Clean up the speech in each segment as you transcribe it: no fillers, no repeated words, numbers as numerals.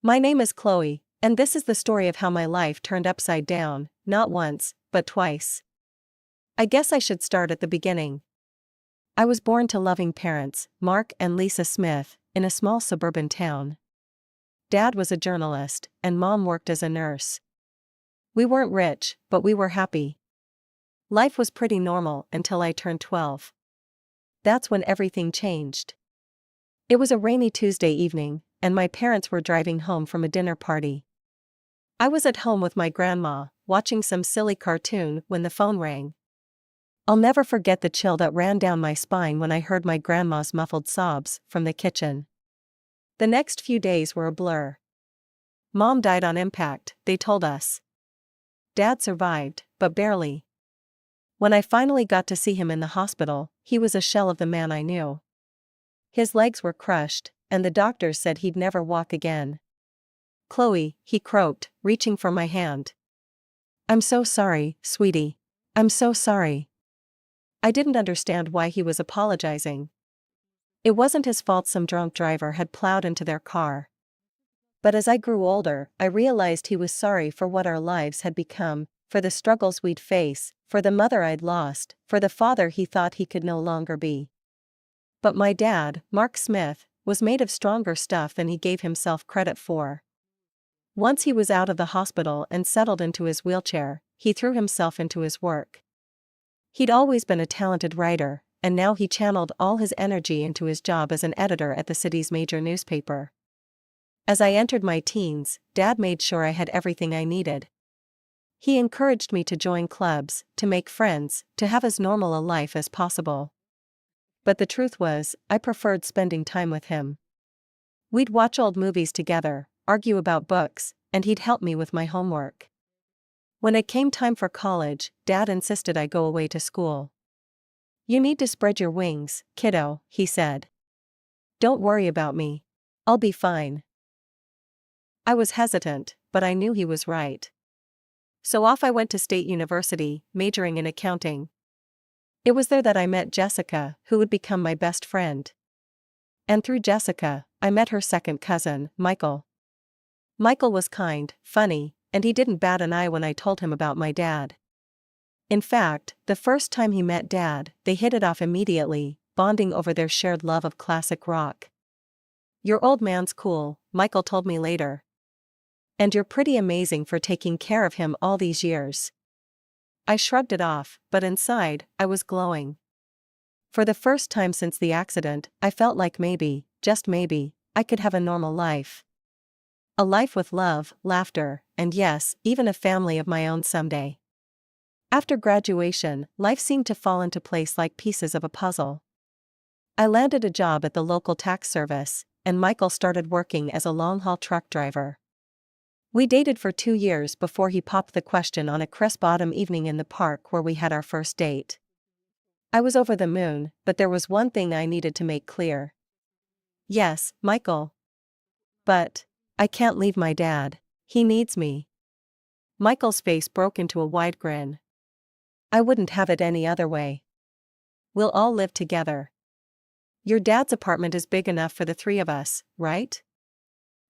My name is Chloe, and this is the story of how my life turned upside down, not once, but twice. I guess I should start at the beginning. I was born to loving parents, Mark and Lisa Smith, in a small suburban town. Dad was a journalist, and Mom worked as a nurse. We weren't rich, but we were happy. Life was pretty normal until I turned 12. That's when everything changed. It was a rainy Tuesday evening, and my parents were driving home from a dinner party. I was at home with my grandma, watching some silly cartoon when the phone rang. I'll never forget the chill that ran down my spine when I heard my grandma's muffled sobs from the kitchen. The next few days were a blur. Mom died on impact, they told us. Dad survived, but barely. When I finally got to see him in the hospital, he was a shell of the man I knew. His legs were crushed, and the doctors said he'd never walk again. "Chloe," he croaked, reaching for my hand. "I'm so sorry, sweetie. I'm so sorry." I didn't understand why he was apologizing. It wasn't his fault some drunk driver had plowed into their car. But as I grew older, I realized he was sorry for what our lives had become, for the struggles we'd face, for the mother I'd lost, for the father he thought he could no longer be. But my dad, Mark Smith, was made of stronger stuff than he gave himself credit for. Once he was out of the hospital and settled into his wheelchair, he threw himself into his work. He'd always been a talented writer, and now he channeled all his energy into his job as an editor at the city's major newspaper. As I entered my teens, Dad made sure I had everything I needed. He encouraged me to join clubs, to make friends, to have as normal a life as possible. But the truth was, I preferred spending time with him. We'd watch old movies together, argue about books, and he'd help me with my homework. When it came time for college, Dad insisted I go away to school. "You need to spread your wings, kiddo," he said. "Don't worry about me. I'll be fine." I was hesitant, but I knew he was right. So off I went to State University, majoring in accounting. It was there that I met Jessica, who would become my best friend. And through Jessica, I met her second cousin, Michael. Michael was kind, funny, and he didn't bat an eye when I told him about my dad. In fact, the first time he met Dad, they hit it off immediately, bonding over their shared love of classic rock. "Your old man's cool," Michael told me later. "And you're pretty amazing for taking care of him all these years." I shrugged it off, but inside, I was glowing. For the first time since the accident, I felt like maybe, just maybe, I could have a normal life. A life with love, laughter, and yes, even a family of my own someday. After graduation, life seemed to fall into place like pieces of a puzzle. I landed a job at the local tax service, and Michael started working as a long-haul truck driver. We dated for 2 years before he popped the question on a crisp autumn evening in the park where we had our first date. I was over the moon, but there was one thing I needed to make clear. "Yes, Michael. But I can't leave my dad. He needs me." Michael's face broke into a wide grin. "I wouldn't have it any other way. We'll all live together. Your dad's apartment is big enough for the 3 of us, right?"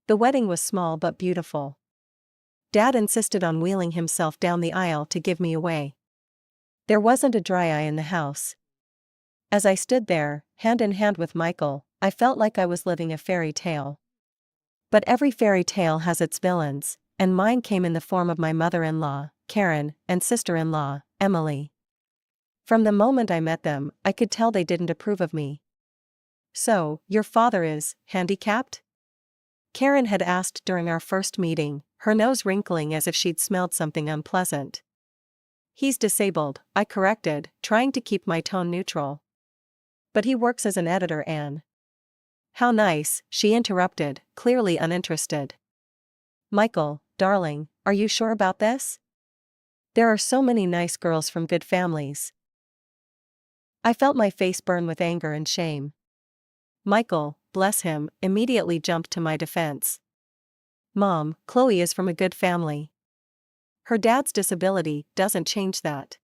The wedding was small but beautiful. Dad insisted on wheeling himself down the aisle to give me away. There wasn't a dry eye in the house. As I stood there, hand in hand with Michael, I felt like I was living a fairy tale. But every fairy tale has its villains, and mine came in the form of my mother-in-law, Karen, and sister-in-law, Emily. From the moment I met them, I could tell they didn't approve of me. "So, your father is handicapped?" Karen had asked during our first meeting, her nose wrinkling as if she'd smelled something unpleasant. "He's disabled," I corrected, trying to keep my tone neutral. "But he works as an editor, Anne." "How nice," she interrupted, clearly uninterested. "Michael, darling, are you sure about this? There are so many nice girls from good families." I felt my face burn with anger and shame. Michael, bless him, immediately jumped to my defense. "Mom, Chloe is from a good family. Her dad's disability doesn't change that.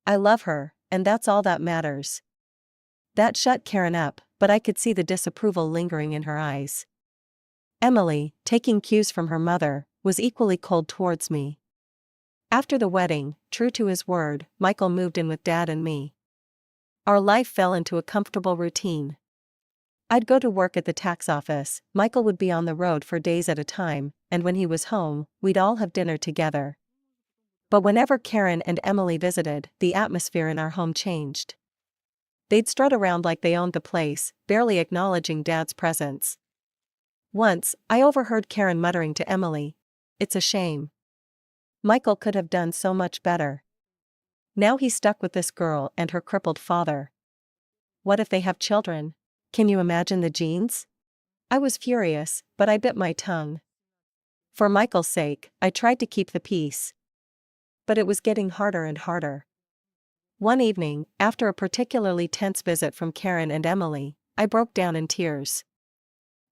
I love her, and that's all that matters." That shut Karen up, but I could see the disapproval lingering in her eyes. Emily, taking cues from her mother, was equally cold towards me. After the wedding, true to his word, Michael moved in with Dad and me. Our life fell into a comfortable routine. I'd go to work at the tax office, Michael would be on the road for days at a time, and when he was home, we'd all have dinner together. But whenever Karen and Emily visited, the atmosphere in our home changed. They'd strut around like they owned the place, barely acknowledging Dad's presence. Once, I overheard Karen muttering to Emily, "It's a shame. Michael could have done so much better. Now he's stuck with this girl and her crippled father. What if they have children? Can you imagine the genes?" I was furious, but I bit my tongue. For Michael's sake, I tried to keep the peace. But it was getting harder and harder. One evening, after a particularly tense visit from Karen and Emily, I broke down in tears.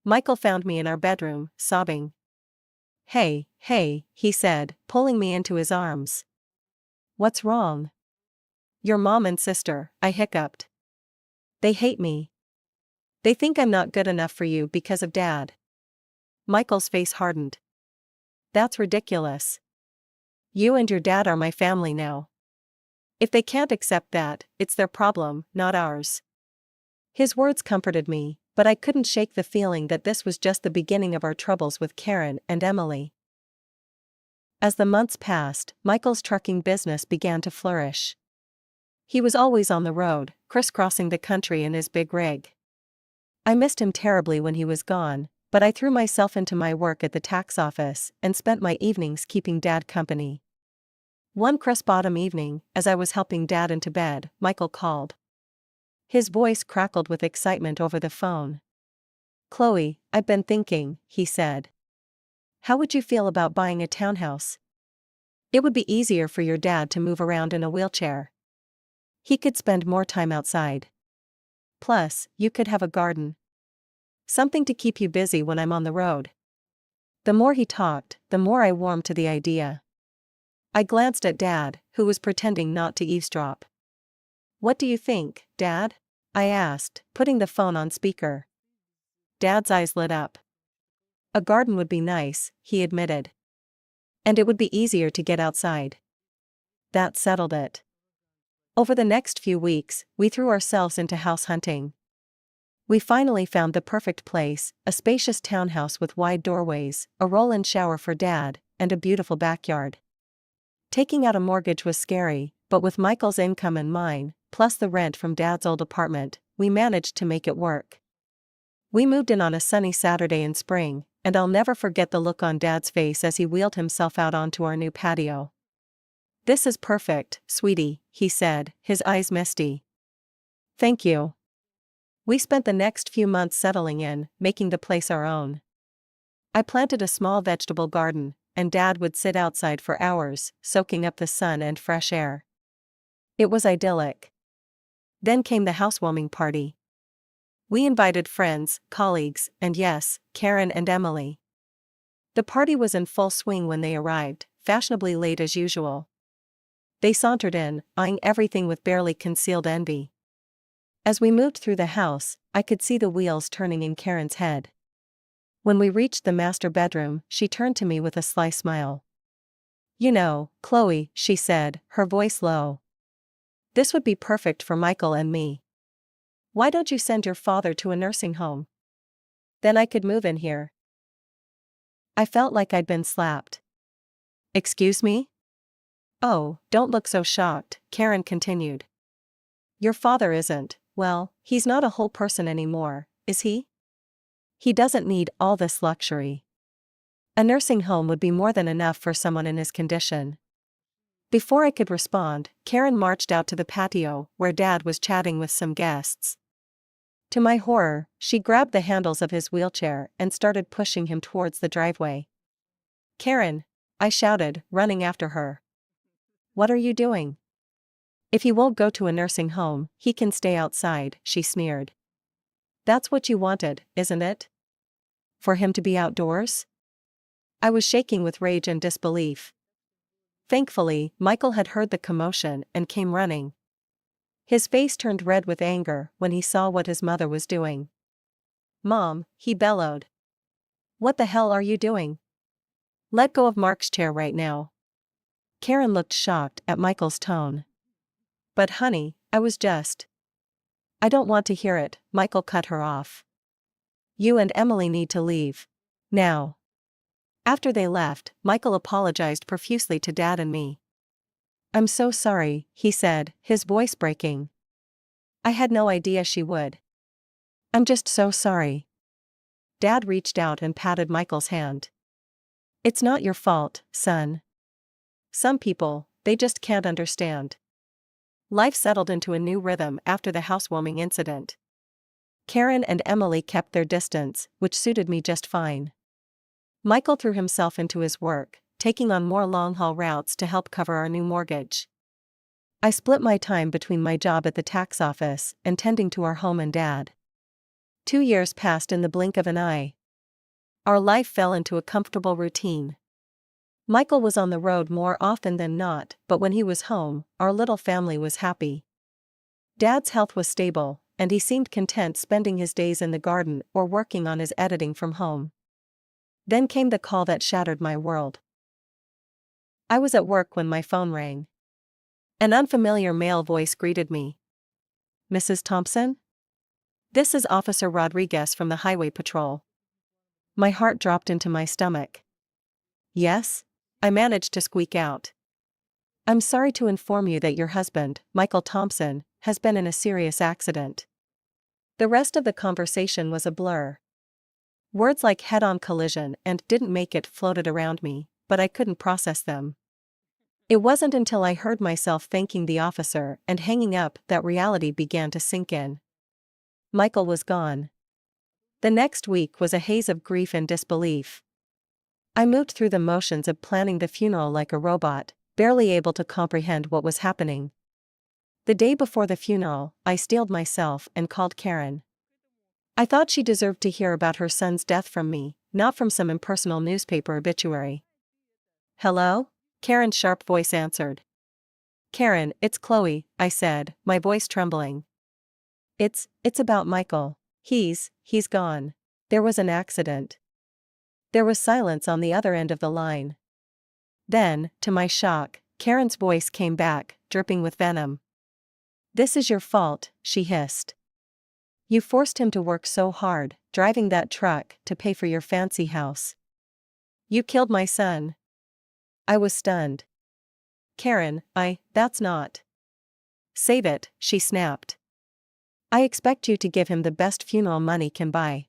Michael found me in our bedroom, sobbing. Hey, he said, pulling me into his arms. "What's wrong?" "Your mom and sister," I hiccuped. "They hate me. They think I'm not good enough for you because of Dad." Michael's face hardened. "That's ridiculous. You and your dad are my family now. If they can't accept that, it's their problem, not ours." His words comforted me, but I couldn't shake the feeling that this was just the beginning of our troubles with Karen and Emily. As the months passed, Michael's trucking business began to flourish. He was always on the road, crisscrossing the country in his big rig. I missed him terribly when he was gone, but I threw myself into my work at the tax office and spent my evenings keeping Dad company. One crisp autumn evening, as I was helping Dad into bed, Michael called. His voice crackled with excitement over the phone. "Chloe, I've been thinking," he said. "How would you feel about buying a townhouse? It would be easier for your dad to move around in a wheelchair. He could spend more time outside. Plus, you could have a garden. Something to keep you busy when I'm on the road." The more he talked, the more I warmed to the idea. I glanced at Dad, who was pretending not to eavesdrop. "What do you think, Dad?" I asked, putting the phone on speaker. Dad's eyes lit up. "A garden would be nice," he admitted. "And it would be easier to get outside." That settled it. Over the next few weeks, we threw ourselves into house hunting. We finally found the perfect place, a spacious townhouse with wide doorways, a roll-in shower for Dad, and a beautiful backyard. Taking out a mortgage was scary, but with Michael's income and mine, plus the rent from Dad's old apartment, we managed to make it work. We moved in on a sunny Saturday in spring, and I'll never forget the look on Dad's face as he wheeled himself out onto our new patio. "This is perfect, sweetie," he said, his eyes misty. "Thank you." We spent the next few months settling in, making the place our own. I planted a small vegetable garden, and Dad would sit outside for hours, soaking up the sun and fresh air. It was idyllic. Then came the housewarming party. We invited friends, colleagues, and yes, Karen and Emily. The party was in full swing when they arrived, fashionably late as usual. They sauntered in, eyeing everything with barely concealed envy. As we moved through the house, I could see the wheels turning in Karen's head. When we reached the master bedroom, she turned to me with a sly smile. "You know, Chloe," she said, her voice low. "This would be perfect for Michael and me. Why don't you send your father to a nursing home? Then I could move in here." I felt like I'd been slapped. "Excuse me?" "Oh, don't look so shocked," Karen continued. "Your father isn't, well, he's not a whole person anymore, is he? He doesn't need all this luxury. A nursing home would be more than enough for someone in his condition." Before I could respond, Karen marched out to the patio, where Dad was chatting with some guests. To my horror, she grabbed the handles of his wheelchair and started pushing him towards the driveway. "Karen!" I shouted, running after her. "What are you doing?" "If he won't go to a nursing home, he can stay outside," she sneered. "That's what you wanted, isn't it? For him to be outdoors?" I was shaking with rage and disbelief. Thankfully, Michael had heard the commotion and came running. His face turned red with anger when he saw what his mother was doing. "Mom," he bellowed. What the hell are you doing? Let go of Mark's chair right now. Karen looked shocked at Michael's tone. But honey, I was just. I don't want to hear it, Michael cut her off. You and Emily need to leave. Now. After they left, Michael apologized profusely to Dad and me. I'm so sorry, he said, his voice breaking. I had no idea she would. I'm just so sorry. Dad reached out and patted Michael's hand. It's not your fault, son. Some people, they just can't understand. Life settled into a new rhythm after the housewarming incident. Karen and Emily kept their distance, which suited me just fine. Michael threw himself into his work, taking on more long-haul routes to help cover our new mortgage. I split my time between my job at the tax office and tending to our home and Dad. 2 years passed in the blink of an eye. Our life fell into a comfortable routine. Michael was on the road more often than not, but when he was home, our little family was happy. Dad's health was stable, and he seemed content spending his days in the garden or working on his editing from home. Then came the call that shattered my world. I was at work when my phone rang. An unfamiliar male voice greeted me. Mrs. Thompson? This is Officer Rodriguez from the Highway Patrol. My heart dropped into my stomach. Yes? I managed to squeak out. I'm sorry to inform you that your husband, Michael Thompson, has been in a serious accident. The rest of the conversation was a blur. Words like head-on collision and didn't make it floated around me, but I couldn't process them. It wasn't until I heard myself thanking the officer and hanging up that reality began to sink in. Michael was gone. The next week was a haze of grief and disbelief. I moved through the motions of planning the funeral like a robot, barely able to comprehend what was happening. The day before the funeral, I steeled myself and called Karen. I thought she deserved to hear about her son's death from me, not from some impersonal newspaper obituary. Hello? Karen's sharp voice answered. Karen, it's Chloe, I said, my voice trembling. It's about Michael. He's gone. There was an accident. There was silence on the other end of the line. Then, to my shock, Karen's voice came back, dripping with venom. This is your fault, she hissed. You forced him to work so hard, driving that truck to pay for your fancy house. You killed my son. I was stunned. Karen, that's not. Save it, she snapped. I expect you to give him the best funeral money can buy.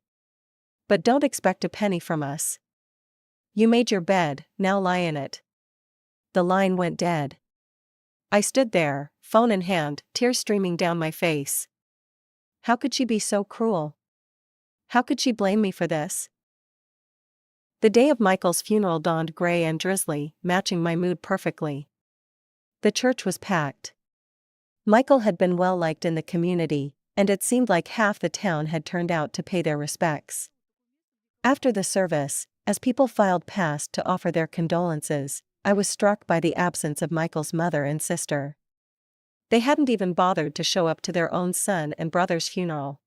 But don't expect a penny from us. You made your bed, now lie in it. The line went dead. I stood there, phone in hand, tears streaming down my face. How could she be so cruel? How could she blame me for this? The day of Michael's funeral dawned gray and drizzly, matching my mood perfectly. The church was packed. Michael had been well liked in the community, and it seemed like half the town had turned out to pay their respects. After the service, as people filed past to offer their condolences, I was struck by the absence of Michael's mother and sister. They hadn't even bothered to show up to their own son and brother's funeral.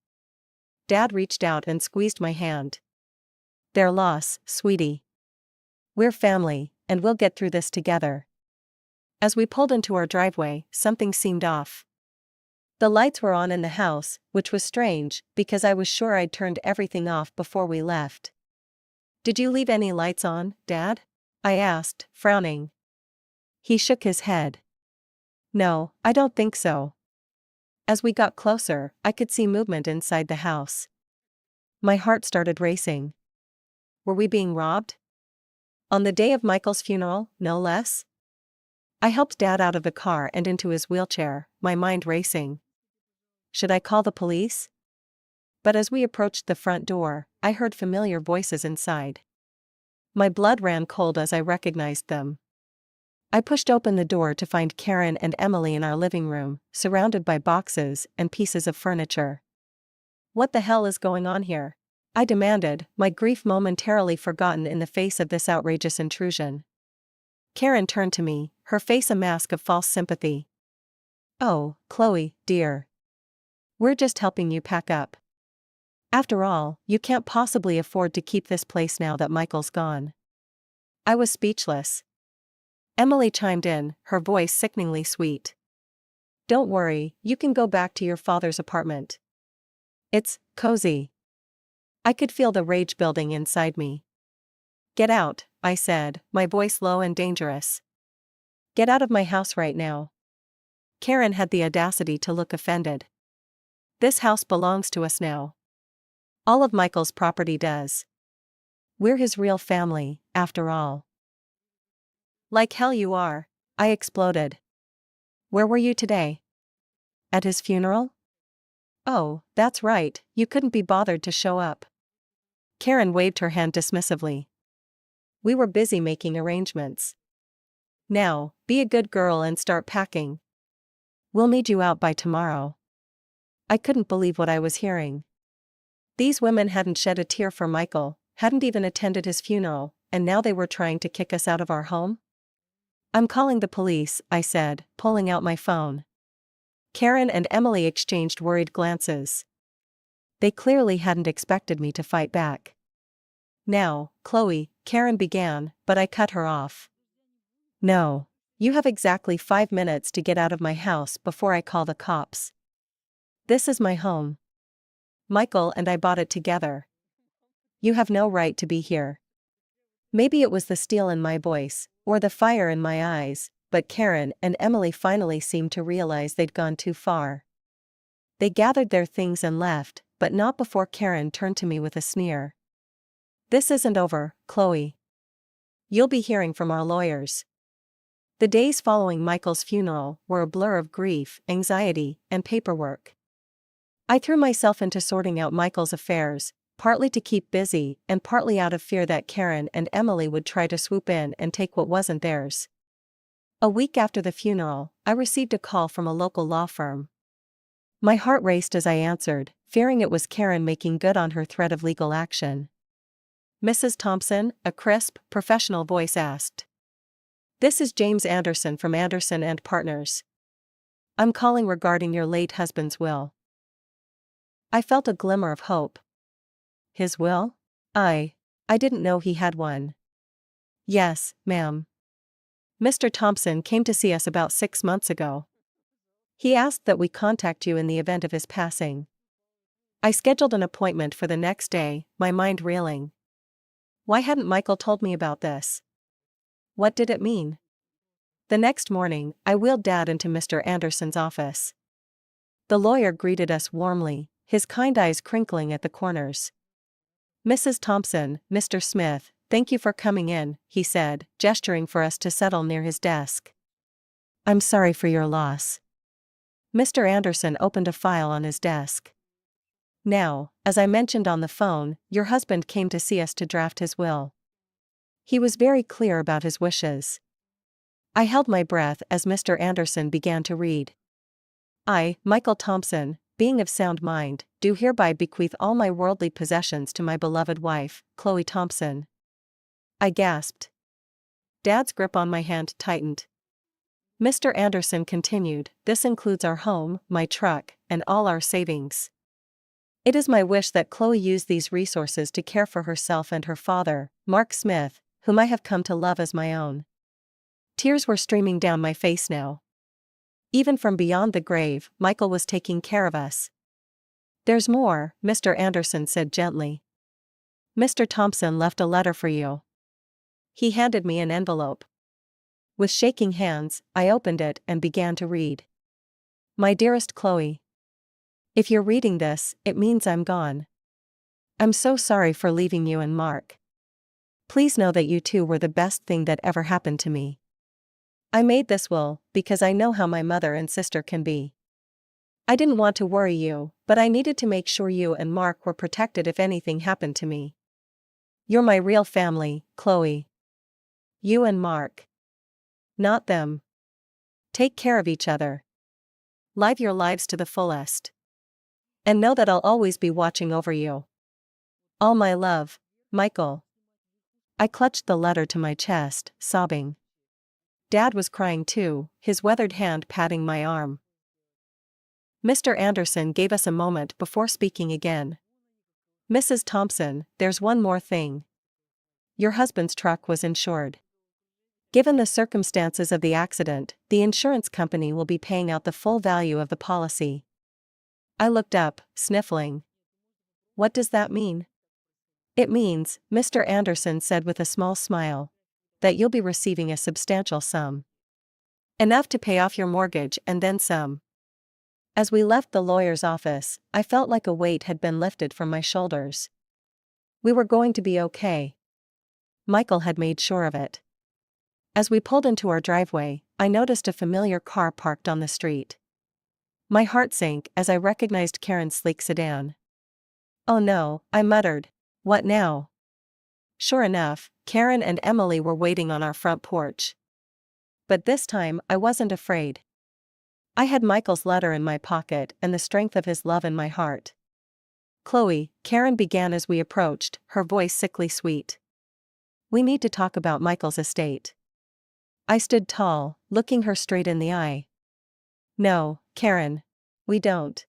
Dad reached out and squeezed my hand. Their loss, sweetie. We're family, and we'll get through this together. As we pulled into our driveway, something seemed off. The lights were on in the house, which was strange, because I was sure I'd turned everything off before we left. Did you leave any lights on, Dad? I asked, frowning. He shook his head. No, I don't think so. As we got closer, I could see movement inside the house. My heart started racing. Were we being robbed? On the day of Michael's funeral, no less? I helped Dad out of the car and into his wheelchair, my mind racing. Should I call the police? But as we approached the front door, I heard familiar voices inside. My blood ran cold as I recognized them. I pushed open the door to find Karen and Emily in our living room, surrounded by boxes and pieces of furniture. What the hell is going on here? I demanded, my grief momentarily forgotten in the face of this outrageous intrusion. Karen turned to me, her face a mask of false sympathy. Oh, Chloe, dear. We're just helping you pack up. After all, you can't possibly afford to keep this place now that Michael's gone. I was speechless. Emily chimed in, her voice sickeningly sweet. Don't worry, you can go back to your father's apartment. It's cozy. I could feel the rage building inside me. Get out, I said, my voice low and dangerous. Get out of my house right now. Karen had the audacity to look offended. This house belongs to us now. All of Michael's property does. We're his real family, after all. Like hell you are, I exploded. Where were you today? At his funeral? Oh, that's right, you couldn't be bothered to show up. Karen waved her hand dismissively. We were busy making arrangements. Now, be a good girl and start packing. We'll need you out by tomorrow. I couldn't believe what I was hearing. These women hadn't shed a tear for Michael, hadn't even attended his funeral, and now they were trying to kick us out of our home? I'm calling the police, I said, pulling out my phone. Karen and Emily exchanged worried glances. They clearly hadn't expected me to fight back. Now, Chloe, Karen began, but I cut her off. No. You have exactly 5 minutes to get out of my house before I call the cops. This is my home. Michael and I bought it together. You have no right to be here. Maybe it was the steel in my voice, or the fire in my eyes, but Karen and Emily finally seemed to realize they'd gone too far. They gathered their things and left, but not before Karen turned to me with a sneer. This isn't over, Chloe. You'll be hearing from our lawyers. The days following Michael's funeral were a blur of grief, anxiety, and paperwork. I threw myself into sorting out Michael's affairs, partly to keep busy and partly out of fear that Karen and Emily would try to swoop in and take what wasn't theirs. A week after the funeral, I received a call from a local law firm. My heart raced as I answered, fearing it was Karen making good on her threat of legal action. Mrs. Thompson, a crisp, professional voice asked. This is James Anderson from Anderson and Partners. I'm calling regarding your late husband's will. I felt a glimmer of hope. His will? I didn't know he had one. Yes, ma'am. Mr. Thompson came to see us about 6 months ago. He asked that we contact you in the event of his passing. I scheduled an appointment for the next day, my mind reeling. Why hadn't Michael told me about this? What did it mean? The next morning, I wheeled Dad into Mr. Anderson's office. The lawyer greeted us warmly, his kind eyes crinkling at the corners. Mrs. Thompson, Mr. Smith, thank you for coming in, he said, gesturing for us to settle near his desk. I'm sorry for your loss. Mr. Anderson opened a file on his desk. Now, as I mentioned on the phone, your husband came to see us to draft his will. He was very clear about his wishes. I held my breath as Mr. Anderson began to read. I, Michael Thompson, being of sound mind, do hereby bequeath all my worldly possessions to my beloved wife, Chloe Thompson. I gasped. Dad's grip on my hand tightened. Mr. Anderson continued, this includes our home, my truck, and all our savings. It is my wish that Chloe use these resources to care for herself and her father, Mark Smith, whom I have come to love as my own. Tears were streaming down my face now. Even from beyond the grave, Michael was taking care of us. There's more, Mr. Anderson said gently. Mr. Thompson left a letter for you. He handed me an envelope. With shaking hands, I opened it and began to read. My dearest Chloe. If you're reading this, it means I'm gone. I'm so sorry for leaving you and Mark. Please know that you two were the best thing that ever happened to me. I made this will because I know how my mother and sister can be. I didn't want to worry you, but I needed to make sure you and Mark were protected if anything happened to me. You're my real family, Chloe. You and Mark. Not them. Take care of each other. Live your lives to the fullest. And know that I'll always be watching over you. All my love, Michael. I clutched the letter to my chest, sobbing. Dad was crying too, his weathered hand patting my arm. Mr. Anderson gave us a moment before speaking again. Mrs. Thompson, there's one more thing. Your husband's truck was insured. Given the circumstances of the accident, the insurance company will be paying out the full value of the policy. I looked up, sniffling. What does that mean? It means, Mr. Anderson said with a small smile, that you'll be receiving a substantial sum. Enough to pay off your mortgage and then some. As we left the lawyer's office, I felt like a weight had been lifted from my shoulders. We were going to be okay. Michael had made sure of it. As we pulled into our driveway, I noticed a familiar car parked on the street. My heart sank as I recognized Karen's sleek sedan. Oh no, I muttered. What now? Sure enough, Karen and Emily were waiting on our front porch. But this time, I wasn't afraid. I had Michael's letter in my pocket and the strength of his love in my heart. Chloe, Karen began as we approached, her voice sickly sweet. We need to talk about Michael's estate. I stood tall, looking her straight in the eye. No, Karen. We don't.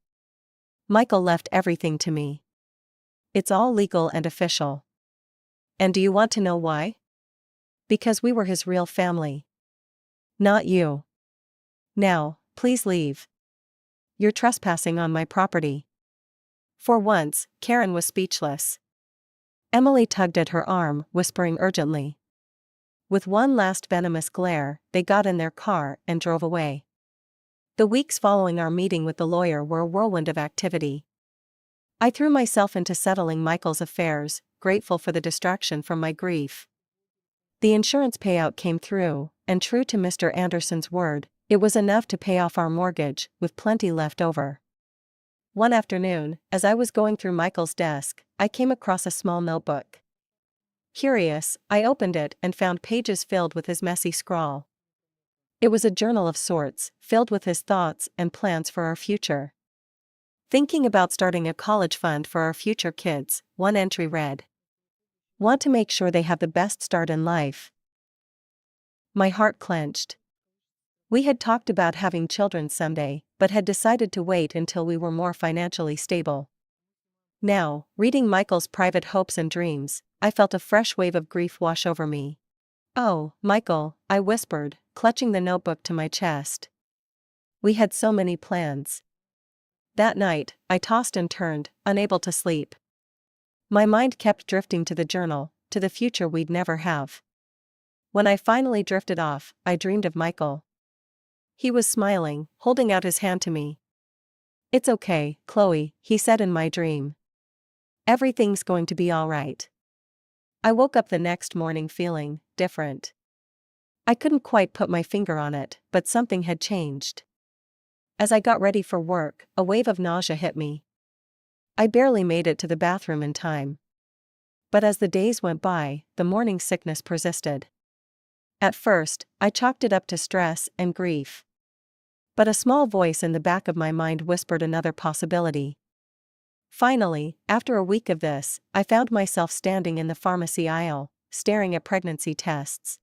Michael left everything to me. It's all legal and official. And do you want to know why? Because we were his real family. Not you. Now, please leave. You're trespassing on my property. For once, Karen was speechless. Emily tugged at her arm, whispering urgently. With one last venomous glare, they got in their car and drove away. The weeks following our meeting with the lawyer were a whirlwind of activity. I threw myself into settling Michael's affairs, grateful for the distraction from my grief. The insurance payout came through, and true to Mr. Anderson's word, it was enough to pay off our mortgage, with plenty left over. One afternoon, as I was going through Michael's desk, I came across a small notebook. Curious, I opened it and found pages filled with his messy scrawl. It was a journal of sorts, filled with his thoughts and plans for our future. Thinking about starting a college fund for our future kids, one entry read. Want to make sure they have the best start in life. My heart clenched. We had talked about having children someday, but had decided to wait until we were more financially stable. Now, reading Michael's private hopes and dreams, I felt a fresh wave of grief wash over me. Oh, Michael, I whispered, clutching the notebook to my chest. We had so many plans. That night, I tossed and turned, unable to sleep. My mind kept drifting to the journal, to the future we'd never have. When I finally drifted off, I dreamed of Michael. He was smiling, holding out his hand to me. It's okay, Chloe, he said in my dream. Everything's going to be all right. I woke up the next morning feeling different. I couldn't quite put my finger on it, but something had changed. As I got ready for work, a wave of nausea hit me. I barely made it to the bathroom in time. But as the days went by, the morning sickness persisted. At first, I chalked it up to stress and grief. But a small voice in the back of my mind whispered another possibility. Finally, after a week of this, I found myself standing in the pharmacy aisle, staring at pregnancy tests.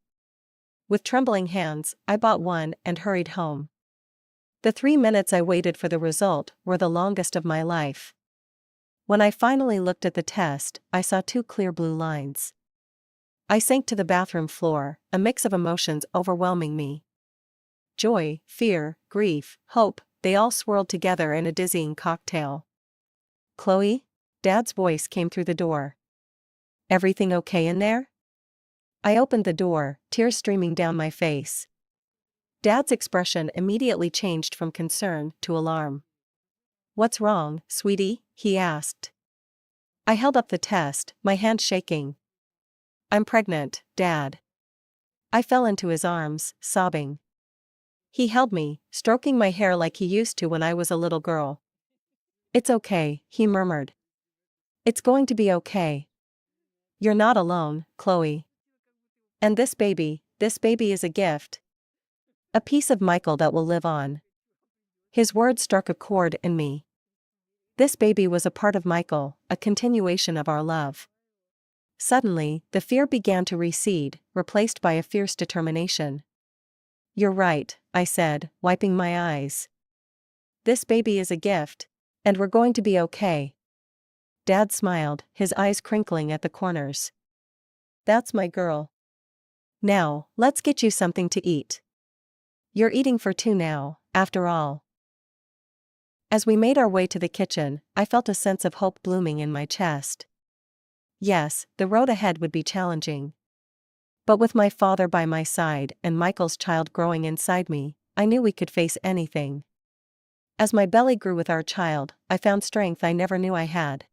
With trembling hands, I bought one and hurried home. The 3 minutes I waited for the result were the longest of my life. When I finally looked at the test, I saw 2 clear blue lines. I sank to the bathroom floor, a mix of emotions overwhelming me. Joy, fear, grief, hope, they all swirled together in a dizzying cocktail. Chloe? Dad's voice came through the door. Everything okay in there? I opened the door, tears streaming down my face. Dad's expression immediately changed from concern to alarm. What's wrong, sweetie? He asked. I held up the test, my hand shaking. I'm pregnant, Dad. I fell into his arms, sobbing. He held me, stroking my hair like he used to when I was a little girl. It's okay, he murmured. It's going to be okay. You're not alone, Chloe. And this baby is a gift. A piece of Michael that will live on. His words struck a chord in me. This baby was a part of Michael, a continuation of our love. Suddenly, the fear began to recede, replaced by a fierce determination. You're right, I said, wiping my eyes. This baby is a gift. And we're going to be okay. Dad smiled, his eyes crinkling at the corners. That's my girl. Now, let's get you something to eat. You're eating for two now, after all. As we made our way to the kitchen, I felt a sense of hope blooming in my chest. Yes, the road ahead would be challenging. But with my father by my side and Michael's child growing inside me, I knew we could face anything. As my belly grew with our child, I found strength I never knew I had.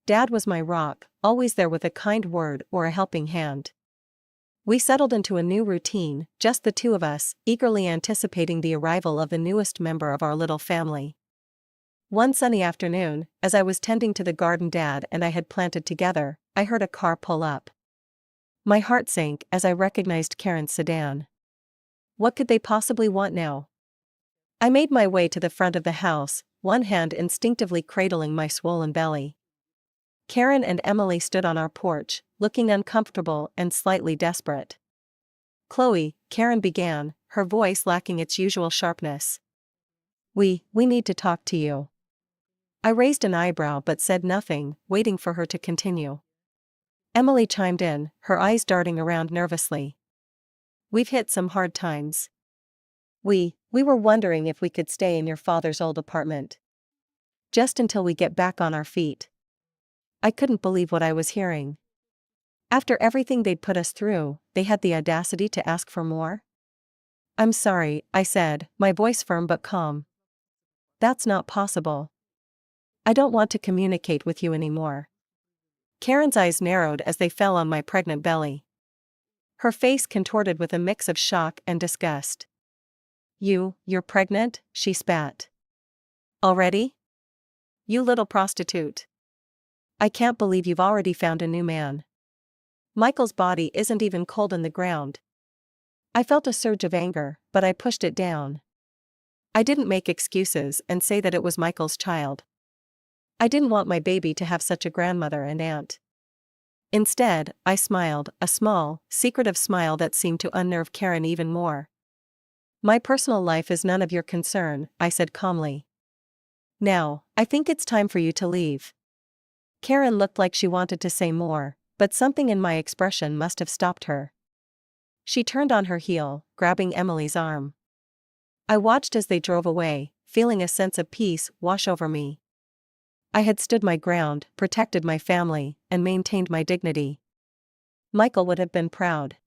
Dad was my rock, always there with a kind word or a helping hand. We settled into a new routine, just the two of us, eagerly anticipating the arrival of the newest member of our little family. One sunny afternoon, as I was tending to the garden Dad and I had planted together, I heard a car pull up. My heart sank as I recognized Karen's sedan. What could they possibly want now? I made my way to the front of the house, one hand instinctively cradling my swollen belly. Karen and Emily stood on our porch, looking uncomfortable and slightly desperate. "Chloe," Karen began, her voice lacking its usual sharpness. We need to talk to you." I raised an eyebrow but said nothing, waiting for her to continue. Emily chimed in, her eyes darting around nervously. "We've hit some hard times. We were wondering if we could stay in your father's old apartment. Just until we get back on our feet." I couldn't believe what I was hearing. After everything they'd put us through, they had the audacity to ask for more? "I'm sorry," I said, my voice firm but calm. "That's not possible. I don't want to communicate with you anymore." Karen's eyes narrowed as they fell on my pregnant belly. Her face contorted with a mix of shock and disgust. You're pregnant?" she spat. "Already? You little prostitute. I can't believe you've already found a new man. Michael's body isn't even cold in the ground." I felt a surge of anger, but I pushed it down. I didn't make excuses and say that it was Michael's child. I didn't want my baby to have such a grandmother and aunt. Instead, I smiled, a small, secretive smile that seemed to unnerve Karen even more. "My personal life is none of your concern," I said calmly. "Now, I think it's time for you to leave." Karen looked like she wanted to say more, but something in my expression must have stopped her. She turned on her heel, grabbing Emily's arm. I watched as they drove away, feeling a sense of peace wash over me. I had stood my ground, protected my family, and maintained my dignity. Michael would have been proud.